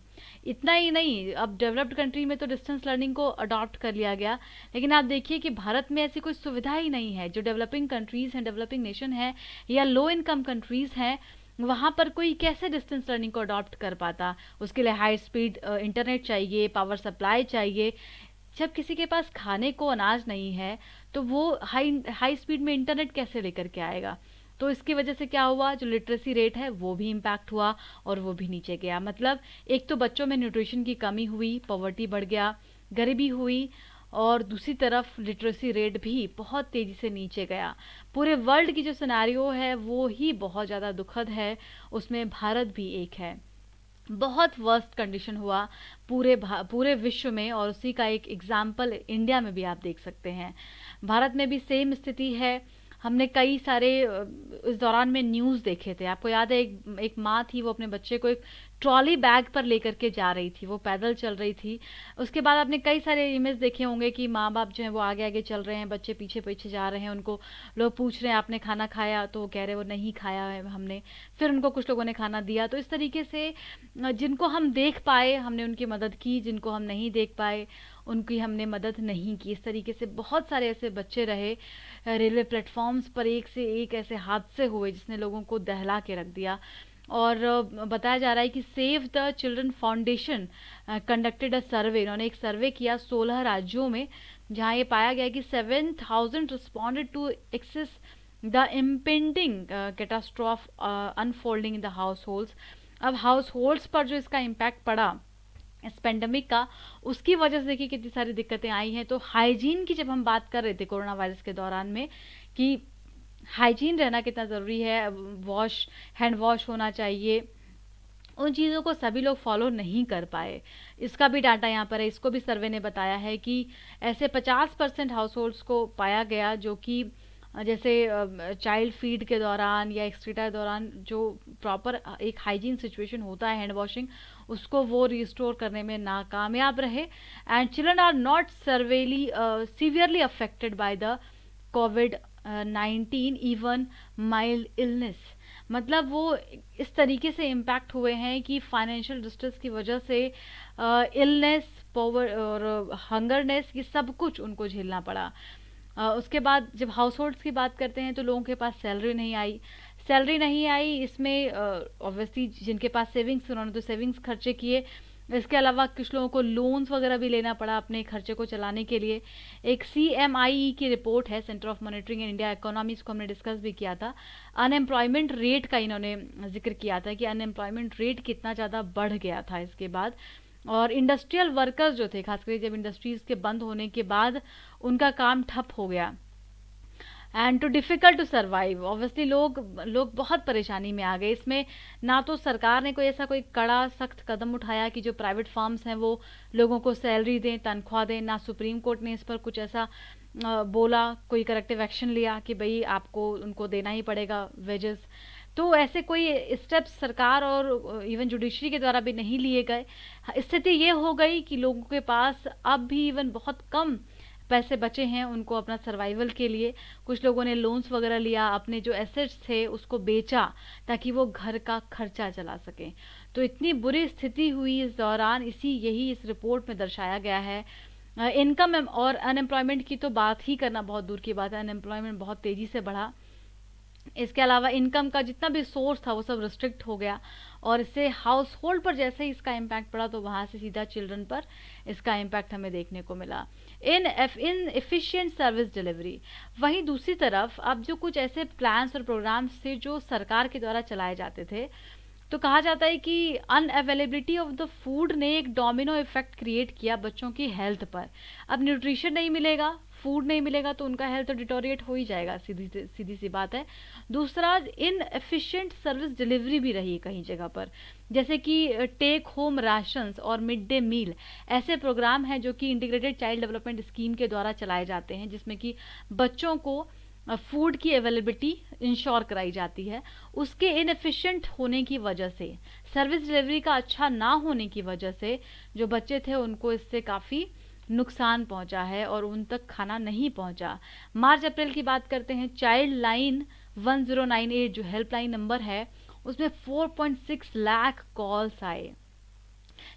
इतना ही नहीं, अब डेवलप्ड कंट्री में तो डिस्टेंस लर्निंग को अडॉप्ट कर लिया गया, लेकिन आप देखिए कि भारत में ऐसी कोई सुविधा ही नहीं है। जो डेवलपिंग कंट्रीज हैं, डेवलपिंग नेशन है या लो इनकम कंट्रीज हैं, वहाँ पर कोई कैसे डिस्टेंस लर्निंग को अडॉप्ट कर पाता। उसके लिए हाई स्पीड इंटरनेट चाहिए, पावर सप्लाई चाहिए। जब किसी के पास खाने को अनाज नहीं है तो वो हाई हाई स्पीड में इंटरनेट कैसे लेकर के आएगा। तो इसकी वजह से क्या हुआ, जो लिटरेसी रेट है वो भी इम्पैक्ट हुआ और वो भी नीचे गया। मतलब एक तो बच्चों में न्यूट्रिशन की कमी हुई, पॉवर्टी बढ़ गया, गरीबी हुई, और दूसरी तरफ लिटरेसी रेट भी बहुत तेज़ी से नीचे गया। पूरे वर्ल्ड की जो सिनेरियो है वो ही बहुत ज़्यादा दुखद है, उसमें भारत भी एक है। बहुत वर्स्ट कंडीशन हुआ पूरे विश्व में, और उसी का एक एग्जाम्पल इंडिया में भी आप देख सकते हैं। भारत में भी सेम स्थिति है। हमने कई सारे इस दौरान में न्यूज़ देखे थे। आपको याद है, एक माँ थी, वो अपने बच्चे को एक ट्रॉली बैग पर लेकर के जा रही थी, वो पैदल चल रही थी। उसके बाद आपने कई सारे इमेज देखे होंगे कि माँ बाप जो है वो आगे आगे चल रहे हैं, बच्चे पीछे पीछे जा रहे हैं, उनको लोग पूछ रहे हैं आपने खाना खाया, तो वो कह रहे हैं वो नहीं खाया है हमने। फिर उनको कुछ लोगों ने खाना दिया। तो इस तरीके से जिनको हम देख पाए हमने उनकी मदद की, जिनको हम नहीं देख पाए उनकी हमने मदद नहीं की। इस तरीके से बहुत सारे ऐसे बच्चे रहे। रेलवे प्लेटफॉर्म्स पर एक से एक ऐसे हादसे हुए जिसने लोगों को दहला के रख दिया। और बताया जा रहा है कि save the children foundation conducted a survey. इन्होंने एक सर्वे किया 16 राज्यों में, जहां ये पाया गया कि 7,000 responded to access the impending catastrophe unfolding in the households. अब हाउस होल्ड्स पर जो इसका इम्पैक्ट पड़ा इस पेंडेमिक का, उसकी वजह से देखिए कितनी सारी दिक्कतें आई हैं। तो हाइजीन की जब हम बात कर रहे थे कोरोना वायरस के दौरान में, कि हाइजीन रहना कितना ज़रूरी है, हैंड वॉश होना चाहिए, उन चीज़ों को सभी लोग फॉलो नहीं कर पाए। इसका भी डाटा यहाँ पर है। इसको भी सर्वे ने बताया है कि ऐसे 50% हाउस होल्ड्स को पाया गया जो कि जैसे चाइल्ड फीड के दौरान या एक्सक्रीटा के दौरान जो प्रॉपर एक हाइजीन सिचुएशन होता है, हैंड वॉशिंग, उसको वो रिस्टोर करने में नाकामयाब रहे। And children are not severely affected by the कोविड-19 इवन माइल्ड इलनेस। मतलब वो इस तरीके से इम्पैक्ट हुए हैं कि फाइनेंशियल डिस्ट्रेस की वजह से इलनेस, पॉवर और हंगरनेस, ये सब कुछ उनको झेलना पड़ा। उसके बाद जब हाउस होल्ड्स की बात करते हैं तो लोगों के पास सैलरी नहीं आई। इसमें ऑब्वियसली जिनके पास सेविंग्स, उन्होंने तो सेविंग्स खर्चे किए। इसके अलावा कुछ लोगों को लोन्स वगैरह भी लेना पड़ा अपने खर्चे को चलाने के लिए। एक CMIE की रिपोर्ट है, centre of monitoring in India economics, को हमने डिस्कस भी किया था। अनएम्प्लॉयमेंट रेट का इन्होंने जिक्र किया था कि अनएम्प्लॉयमेंट रेट कितना ज़्यादा बढ़ गया था इसके बाद। और इंडस्ट्रियल वर्कर्स जो थे, खासकर जब इंडस्ट्रीज़ के बंद होने के बाद उनका काम ठप हो गया। And too difficult to survive, obviously लोग बहुत परेशानी में आ गए। इसमें ना तो सरकार ने कोई कड़ा सख्त कदम उठाया कि जो प्राइवेट फर्म्स हैं वो लोगों को सैलरी दें, तनख्वाह दें, ना सुप्रीम कोर्ट ने इस पर कुछ ऐसा बोला, कोई करेक्टिव एक्शन लिया कि भाई आपको उनको देना ही पड़ेगा वेजेस। तो ऐसे कोई स्टेप्स सरकार और इवन जुडिशरी के द्वारा भी नहीं लिए गए। स्थिति ये हो गई कि लोगों के पास अब भी इवन बहुत कम पैसे बचे हैं उनको अपना सर्वाइवल के लिए। कुछ लोगों ने लोन्स वगैरह लिया, अपने जो एसेट्स थे उसको बेचा ताकि वो घर का खर्चा चला सकें। तो इतनी बुरी स्थिति हुई इस दौरान, यही इस रिपोर्ट में दर्शाया गया है। इनकम और अनएम्प्लॉयमेंट की तो बात ही करना बहुत दूर की बात है, अनएम्प्लॉयमेंट बहुत तेज़ी से बढ़ा। इसके अलावा इनकम का जितना भी सोर्स था वो सब रिस्ट्रिक्ट हो गया, और इससे हाउस होल्ड पर जैसे ही इसका इम्पैक्ट पड़ा तो वहाँ से सीधा चिल्ड्रन पर इसका इम्पैक्ट हमें देखने को मिला। इन एफिशिएंट सर्विस डिलीवरी। वहीं दूसरी तरफ अब जो कुछ ऐसे प्लान्स और प्रोग्राम्स थे जो सरकार के द्वारा चलाए जाते थे, तो कहा जाता है कि अनअवेलेबिलिटी ऑफ द फूड ने एक डोमिनो इफेक्ट क्रिएट किया बच्चों की हेल्थ पर। अब न्यूट्रिशन नहीं मिलेगा, फूड नहीं मिलेगा, तो उनका हेल्थ तो डिटोरिएट हो ही जाएगा, सीधी सी बात है। दूसरा, इनएफिशिएंट सर्विस डिलीवरी भी रही कहीं जगह पर, जैसे कि टेक होम राशंस और मिड डे मील। ऐसे प्रोग्राम हैं जो कि इंटीग्रेटेड चाइल्ड डेवलपमेंट स्कीम के द्वारा चलाए जाते हैं, जिसमें कि बच्चों को फूड की अवेलेबिलिटी इंश्योर कराई जाती है। उसके इनएफिशिएंट होने की वजह से, सर्विस डिलीवरी का अच्छा ना होने की वजह से जो बच्चे थे उनको इससे काफ़ी नुकसान पहुंचा है और उन तक खाना नहीं पहुंचा। मार्च अप्रैल की बात करते हैं, चाइल्ड लाइन 1098 जो हेल्पलाइन नंबर है उसमें 4.6 लाख कॉल्स आए,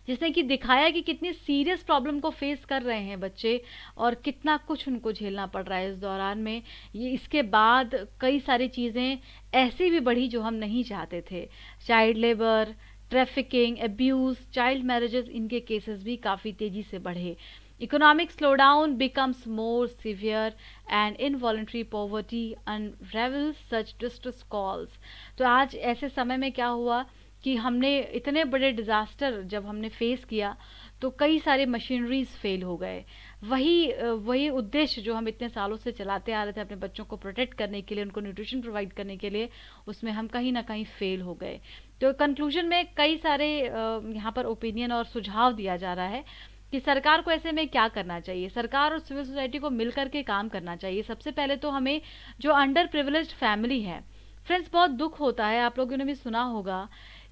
जिसने कि दिखाया कि कितनी सीरियस प्रॉब्लम को फेस कर रहे हैं बच्चे और कितना कुछ उनको झेलना पड़ रहा है इस दौरान में। ये इसके बाद कई सारी चीज़ें ऐसी भी बढ़ी जो हम नहीं चाहते थे। Child labour, trafficking, abuse, child marriages, इनके केसेस भी काफ़ी तेज़ी से बढ़े। Economic slowdown becomes more severe and involuntary poverty unravels such distress calls. तो आज ऐसे समय में क्या हुआ कि हमने इतने बड़े डिज़ास्टर जब हमने फेस किया तो कई सारे मशीनरीज फेल हो गए। वही उद्देश्य जो हम इतने सालों से चलाते आ रहे थे अपने बच्चों को प्रोटेक्ट करने के लिए, उनको न्यूट्रिशन प्रोवाइड करने के लिए, उसमें हम कहीं ना कहीं फेल हो गए। तो कंक्लूजन में कई सारे यहाँ पर ओपिनियन और सुझाव दिया जा रहा है कि सरकार को ऐसे में क्या करना चाहिए। सरकार और सिविल सोसाइटी को मिलकर के काम करना चाहिए। सबसे पहले तो हमें जो अंडर प्रिविलेज्ड फैमिली है, फ्रेंड्स बहुत दुख होता है, आप लोगों ने भी सुना होगा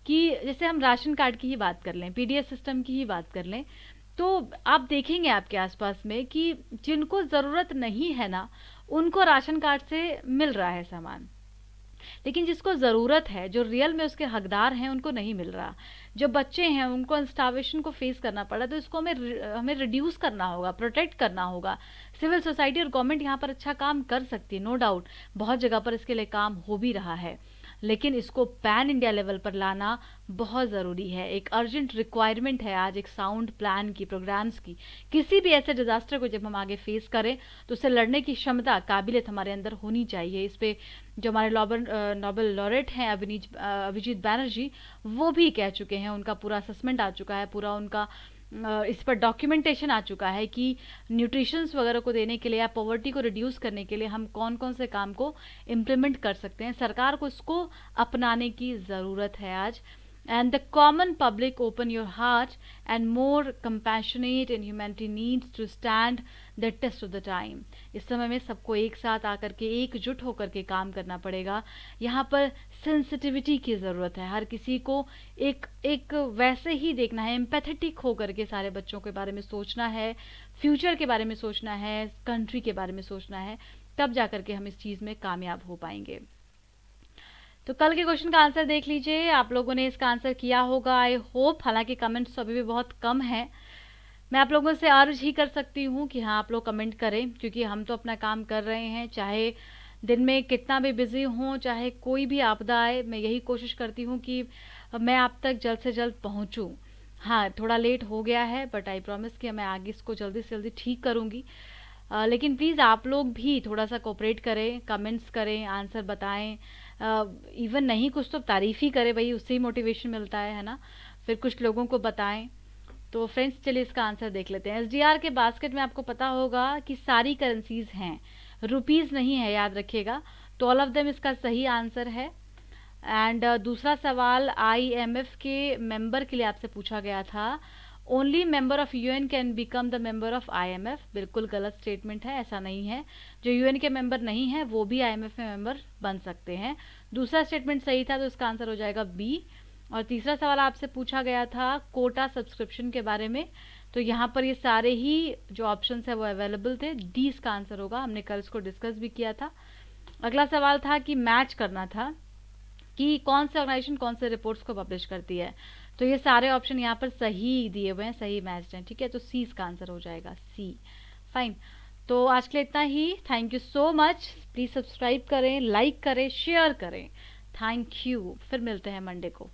कि जैसे हम राशन कार्ड की ही बात कर लें, पीडीएस सिस्टम की ही बात कर लें, तो आप देखेंगे आपके आसपास में कि जिनको ज़रूरत नहीं है ना उनको राशन कार्ड से मिल रहा है सामान, लेकिन जिसको ज़रूरत है, जो रियल में उसके हकदार हैं, उनको नहीं मिल रहा। जो बच्चे हैं उनको स्टार्वेशन को फेस करना पड़ा, तो इसको हमें रिड्यूस करना होगा, प्रोटेक्ट करना होगा। सिविल सोसाइटी और गवर्नमेंट यहाँ पर अच्छा काम कर सकती है, नो डाउट, बहुत जगह पर इसके लिए काम हो भी रहा है, लेकिन इसको पैन इंडिया लेवल पर लाना बहुत ज़रूरी है। एक अर्जेंट रिक्वायरमेंट है आज एक साउंड प्लान की, प्रोग्राम्स की। किसी भी ऐसे डिज़ास्टर को जब हम आगे फेस करें तो उससे लड़ने की क्षमता, काबिलियत हमारे अंदर होनी चाहिए। इस पे जो हमारे नोबेल लॉरेट हैं अभिजीत बैनर्जी, वो भी कह चुके हैं, उनका पूरा असेसमेंट आ चुका है, पूरा उनका इस पर डॉक्यूमेंटेशन आ चुका है कि न्यूट्रिशंस वगैरह को देने के लिए या पॉवर्टी को रिड्यूस करने के लिए हम कौन कौन से काम को इम्प्लीमेंट कर सकते हैं। सरकार को इसको अपनाने की ज़रूरत है आज। And the common public, open your heart and more compassionate and humanity needs to stand the test of the time। इस समय में सबको एक साथ आकर के एकजुट होकर के काम करना पड़ेगा। यहाँ पर सेंसिटिविटी की ज़रूरत है, हर किसी को एक वैसे ही देखना है, एम्पैथेटिक होकर के सारे बच्चों के बारे में सोचना है, फ्यूचर के बारे में सोचना है, कंट्री के बारे में सोचना है, तब जा कर के हम इस चीज़ में कामयाब हो पाएंगे। तो कल के क्वेश्चन का आंसर देख लीजिए, आप लोगों ने इसका आंसर किया होगा आई होप। हालांकि कमेंट्स अभी भी बहुत कम हैं, मैं आप लोगों से अर्ज ही कर सकती हूँ कि हाँ आप लोग कमेंट करें, क्योंकि हम तो अपना काम कर रहे हैं, चाहे दिन में कितना भी बिजी हों, चाहे कोई भी आपदा आए, मैं यही कोशिश करती हूँ कि मैं आप तक जल्द से जल्द पहुँचूँ। हाँ थोड़ा लेट हो गया है, बट आई प्रॉमिस कि मैं आगे इसको जल्दी से जल्दी ठीक करूँगी। लेकिन प्लीज़ आप लोग भी थोड़ा सा कोऑपरेट करें, कमेंट्स करें, आंसर बताएं, इवन नहीं कुछ तो तारीफ़ ही करें भाई, उससे ही मोटिवेशन मिलता है ना। फिर कुछ लोगों को बताएं। तो फ्रेंड्स चलिए इसका आंसर देख लेते हैं। एसडीआर के बास्केट में आपको पता होगा कि सारी करेंसीज हैं, रुपीज़ नहीं है, याद रखिएगा। तो ऑल ऑफ देम इसका सही आंसर है। एंड दूसरा सवाल आईएमएफ के मेंबर के लिए आपसे पूछा गया था, only member of UN can become the member of IMF, बिल्कुल गलत स्टेटमेंट है, ऐसा नहीं है। जो यूएन के मेंबर नहीं है वो भी आईएमएफ में मेंबर बन सकते हैं। दूसरा स्टेटमेंट सही था, तो इसका आंसर हो जाएगा बी। और तीसरा सवाल आपसे पूछा गया था कोटा सब्सक्रिप्शन के बारे में, तो यहाँ पर ये सारे ही जो ऑप्शन है वो अवेलेबल थे, डी इसका आंसर होगा। हमने कल इसको डिस्कस भी किया था। अगला सवाल था कि मैच करना था कि कौन से ऑर्गेनाइजेशन कौन से रिपोर्ट्स को पब्लिश करती है, तो ये सारे ऑप्शन यहाँ पर सही दिए हुए हैं, सही मैच्ड हैं, ठीक है। तो सी इसका आंसर हो जाएगा, सी। फाइन। तो आज के लिए इतना ही। Thank you so much. Please subscribe करें, लाइक करें, शेयर करें। Thank you. फिर मिलते हैं मंडे को।